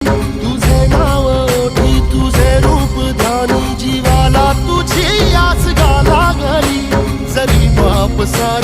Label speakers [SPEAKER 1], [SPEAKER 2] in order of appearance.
[SPEAKER 1] तुझे नाव ओठी तुझे रूप ध्यानी जीवाला तुझी आस गा लागली जरी बाप सा